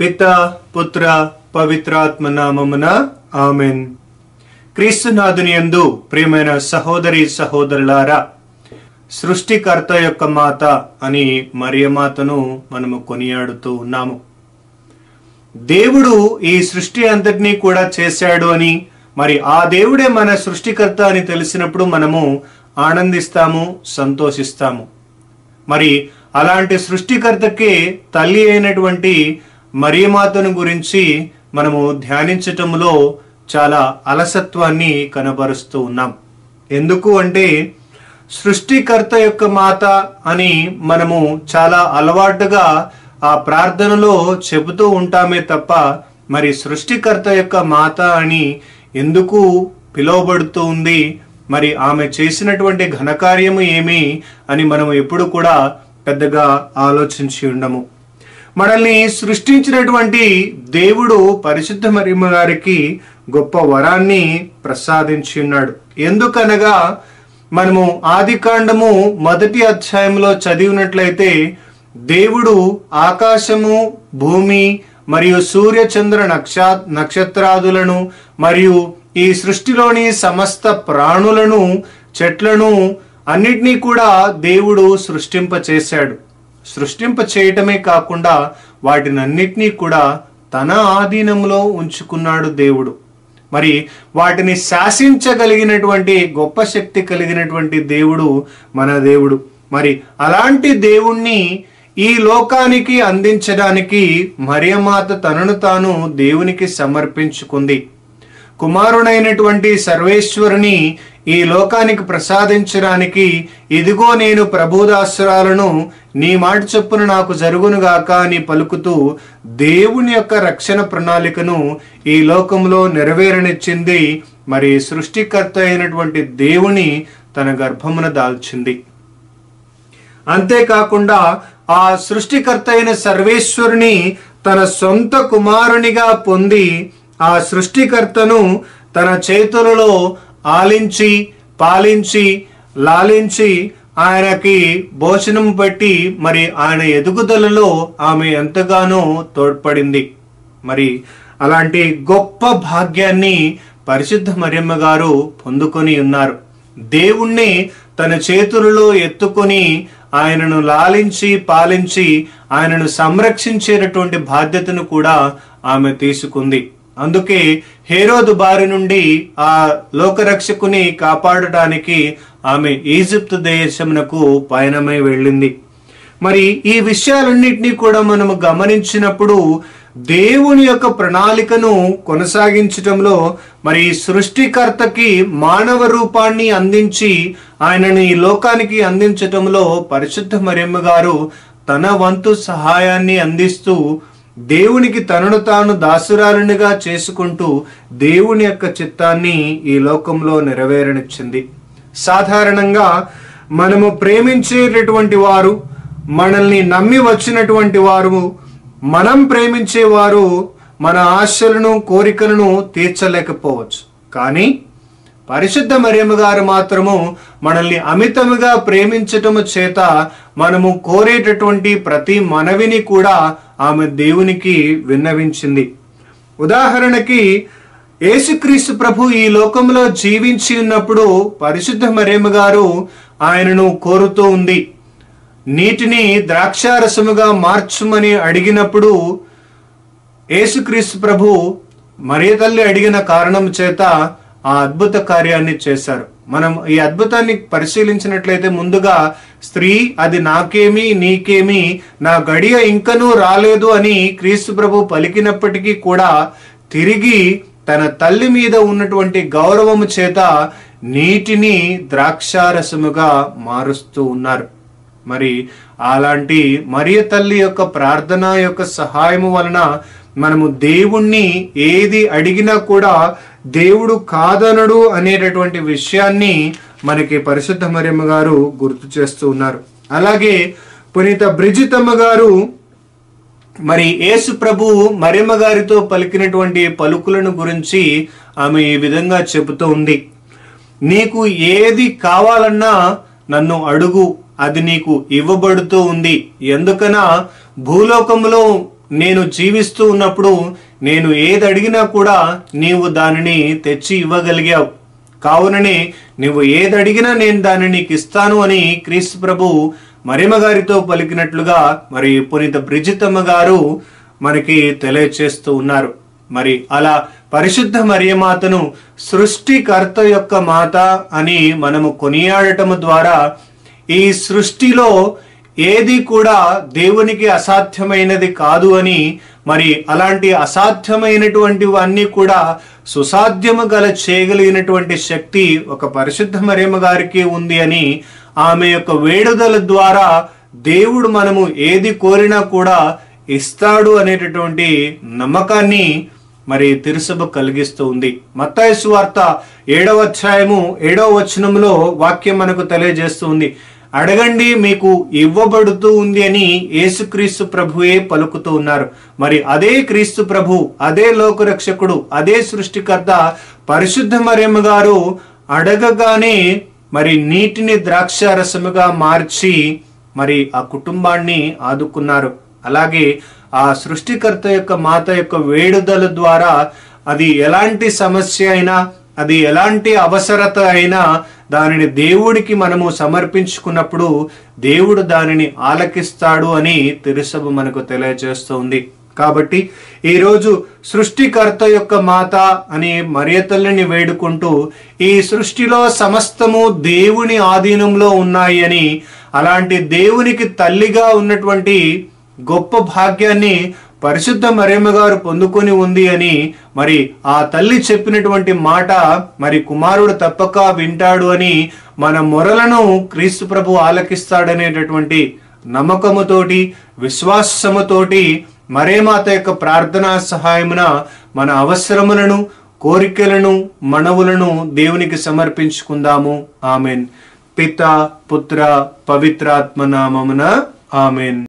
పిత పుత్ర పవిత్రాత్మ నామమున ఆమెన్. క్రీస్తునాథుని యందు ప్రియమైన సహోదరి సహోదరులారా, సృష్టికర్త యొక్క మాత అని మరియమాతను మనము కొనియాడుతూ ఉన్నాము. దేవుడు ఈ సృష్టి అంతటినీ కూడా చేశాడు అని, మరి ఆ దేవుడే మన సృష్టికర్త అని తెలిసినప్పుడు మనము ఆనందిస్తాము, సంతోషిస్తాము. మరి అలాంటి సృష్టికర్తకే తల్లి అయినటువంటి మరియమాతను గురించి మనము ధ్యానించటంలో చాలా అలసత్వాన్ని కనబరుస్తూ ఉన్నాం. ఎందుకు అంటే సృష్టికర్త యొక్క మాత అని మనము చాలా అలవాటుగా ఆ ప్రార్థనలో చెబుతూ ఉంటామే తప్ప, మరి సృష్టికర్త యొక్క మాత అని ఎందుకు పిలువబడుతూ ఉంది, మరి ఆమె చేసినటువంటి ఘనకార్యము ఏమి అని మనం ఎప్పుడు కూడా పెద్దగా ఆలోచించి ఉండము. మనల్ని సృష్టించినటువంటి దేవుడు పరిశుద్ధ మరియమ్మ గారికి గొప్ప వరాన్ని ప్రసాదించి ఉన్నాడు. ఎందుకనగా మనము ఆదికాండము 1వ అధ్యాయంలో చదివినట్లయితే దేవుడు ఆకాశము, భూమి మరియు సూర్య చంద్ర నక్షత్రాదులను మరియు ఈ సృష్టిలోని సమస్త ప్రాణులను, చెట్లను అన్నిటినీ కూడా దేవుడు సృష్టింపచేశాడు. సృష్టింప చేయటమే కాకుండా వాటినన్నిటినీ కూడా తన ఆధీనంలో ఉంచుకున్నాడు దేవుడు. మరి వాటిని శాసించగలిగినటువంటి గొప్ప శక్తి కలిగినటువంటి దేవుడు మన దేవుడు. మరి అలాంటి దేవుణ్ణి ఈ లోకానికి అందించడానికి మరియమాత తనను తాను దేవునికి సమర్పించుకుంది. కుమారుడైనటువంటి సర్వేశ్వరుని ఈ లోకానికి ప్రసాదించడానికి, ఇదిగో నేను ప్రభుదాసురాలను, నీ మాట చొప్పున నాకు జరుగునుగాక అని పలుకుతూ దేవుని యొక్క రక్షణ ప్రణాళికను ఈ లోకంలో నెరవేరనిచ్చింది. మరి సృష్టికర్త అయినటువంటి దేవుని తన గర్భమున దాల్చింది. అంతేకాకుండా ఆ సృష్టికర్త అయిన సర్వేశ్వరుని తన సొంత కుమారునిగా పొంది ఆ సృష్టికర్తను తన చేతులలో ఆలించి, పాలించి, లాలించి ఆయనకి భోజనం పెట్టి మరి ఆయన ఎదుగుదలలో ఆమె ఎంతగానో తోడ్పడింది. మరి అలాంటి గొప్ప భాగ్యాన్ని పరిశుద్ధ మరియమ్మ గారు పొందుకొని ఉన్నారు. దేవుణ్ణి తన చేతులలో ఎత్తుకొని ఆయనను లాలించి, పాలించి ఆయనను సంరక్షించేటటువంటి బాధ్యతను కూడా ఆమె తీసుకుంది. అందుకే హేరోదు బారి నుండి ఆ లోకరక్షకుని కాపాడటానికి ఆమె ఈజిప్ట్ దేశమునకు పయనమై వెళ్ళింది. మరి ఈ విషయాలన్నింటినీ కూడా మనము గమనించినప్పుడు దేవుని యొక్క ప్రణాళికను కొనసాగించటంలో, మరి సృష్టికర్తకి మానవ రూపాన్ని అందించి ఆయనను ఈ లోకానికి అందించటంలో పరిశుద్ధ మరియమ్మ గారు తన వంతు సహాయాన్ని అందిస్తూ దేవునికి తనను తాను దాసురాలునిగా చేసుకుంటూ దేవుని యొక్క చిత్తాన్ని ఈ లోకంలో నెరవేరనిచ్చింది. సాధారణంగా మనము ప్రేమించేటటువంటి వారు, మనల్ని నమ్మి వచ్చినటువంటి వారు, మనం ప్రేమించేవారు మన ఆశలను, కోరికలను తీర్చలేకపోవచ్చు. కానీ పరిశుద్ధ మరియమ్మ గారు మాత్రము మనల్ని అమితముగా ప్రేమించటము చేత మనము కోరేటటువంటి ప్రతి మనవిని కూడా ఆమె దేవునికి విన్నవించింది. ఉదాహరణకి యేసుక్రీస్తు ప్రభు ఈ లోకంలో జీవించి ఉన్నప్పుడు పరిశుద్ధ మరియమ్మ గారు ఆయనను కోరుతూ ఉంది. నీటిని ద్రాక్షారసముగా మార్చుమని అడిగినప్పుడు యేసుక్రీస్తు ప్రభు మరియ తల్లి అడిగిన కారణం చేత ఆ అద్భుత కార్యాన్ని చేశారు. మనం ఈ అద్భుతాన్ని పరిశీలించినట్లయితే ముందుగా స్త్రీ, అది నాకేమి నీకేమి, నా గడియ ఇంకనూ రాలేదు అని క్రీస్తు ప్రభు పలికినప్పటికీ కూడా తిరిగి తన తల్లి మీద ఉన్నటువంటి గౌరవము చేత నీటిని ద్రాక్షారసముగా మారుస్తూ ఉన్నారు. మరి అలాంటి మరియ తల్లి యొక్క ప్రార్థన యొక్క సహాయము వలన మనము దేవుణ్ణి ఏది అడిగినా కూడా దేవుడు కాదనడు అనేటటువంటి విషయాన్ని మనకి పరిశుద్ధ మరియమ్మ గారు గుర్తు చేస్తూ ఉన్నారు. అలాగే పునీత బ్రిజితమ్మ గారు మరి యేసు ప్రభు మరియమ్మ గారితో పలికినటువంటి పలుకులను గురించి ఆమె ఈ విధంగా చెబుతూ ఉంది. నీకు ఏది కావాలన్నా నన్ను అడుగు, అది నీకు ఇవ్వబడుతూ ఉంది. ఎందుకనా భూలోకంలో నేను జీవిస్తూ ఉన్నప్పుడు నేను ఏది అడిగినా కూడా నీవు దానిని తెచ్చి ఇవ్వగలిగావు. కావుననే నువ్వు ఏది అడిగినా నేను దానిని నీకు ఇస్తాను అని క్రీస్తు ప్రభు మరియమ్మ గారితో పలికినట్లుగా మరి పునీత బ్రిజితమ్మ గారు మనకి తెలియచేస్తూ ఉన్నారు. మరి అలా పరిశుద్ధ మరియమాతను సృష్టికర్త యొక్క మాత అని మనము కొనియాడటము ద్వారా ఈ సృష్టిలో ఏది కూడా దేవునికి అసాధ్యమైనది కాదు అని, మరి అలాంటి అసాధ్యమైనటువంటివన్నీ కూడా సుసాధ్యము గల చేయగలిగినటువంటి శక్తి ఒక పరిశుద్ధ మరియమ్మ గారికి ఉంది అని, ఆమె యొక్క వేడుదల ద్వారా దేవుడు మనము ఏది కోరినా కూడా ఇస్తాడు అనేటటువంటి నమ్మకాన్ని మరి తిరుసభ కలిగిస్తూ ఉంది. మత్తయి సువార్త 7వ అధ్యాయము 7వ వచనంలో వాక్యం మనకు తెలియజేస్తుంది, అడగండి మీకు ఇవ్వబడుతూ ఉంది అని యేసుక్రీస్తు ప్రభువే పలుకుతూ ఉన్నారు. మరి అదే క్రీస్తు ప్రభు, అదే లోకరక్షకుడు, అదే సృష్టికర్త పరిశుద్ధ మరియమ్మ గారు అడగగానే మరి నీటిని ద్రాక్షారసముగా మార్చి మరి ఆ కుటుంబాన్ని ఆదుకున్నారు. అలాగే ఆ సృష్టికర్త యొక్క మాత యొక్క వేడుదల ద్వారా అది ఎలాంటి సమస్య అయినా, అది ఎలాంటి అవసరత అయినా దానిని దేవుడికి మనము సమర్పించుకున్నప్పుడు దేవుడు దానిని ఆలకిస్తాడు అని తిరుసభ మనకు తెలియజేస్తుంది. కాబట్టి ఈరోజు సృష్టికర్త యొక్క మాత అని మరియ తల్లిని వేడుకుంటూ ఈ సృష్టిలో సమస్తము దేవుని ఆధీనంలో ఉన్నాయి అని, అలాంటి దేవునికి తల్లిగా ఉన్నటువంటి గొప్ప భాగ్యాన్ని పరిశుద్ధ మరియమ్మ గారు పొందుకొని ఉంది అని, మరి ఆ తల్లి చెప్పినటువంటి మాట మరి కుమారుడు తప్పక వింటాడు అని, మన మొరలను క్రీస్తు ప్రభు ఆలకిస్తాడనేటటువంటి నమ్మకముతోటి విశ్వాసముతోటి మరియమాత యొక్క ప్రార్థనా సహాయమున మన అవసరములను, కోరికలను, మనవులను దేవునికి సమర్పించుకుందాము. ఆమెన్. పిత, పుత్ర, పవిత్రాత్మ నామమున ఆమెన్.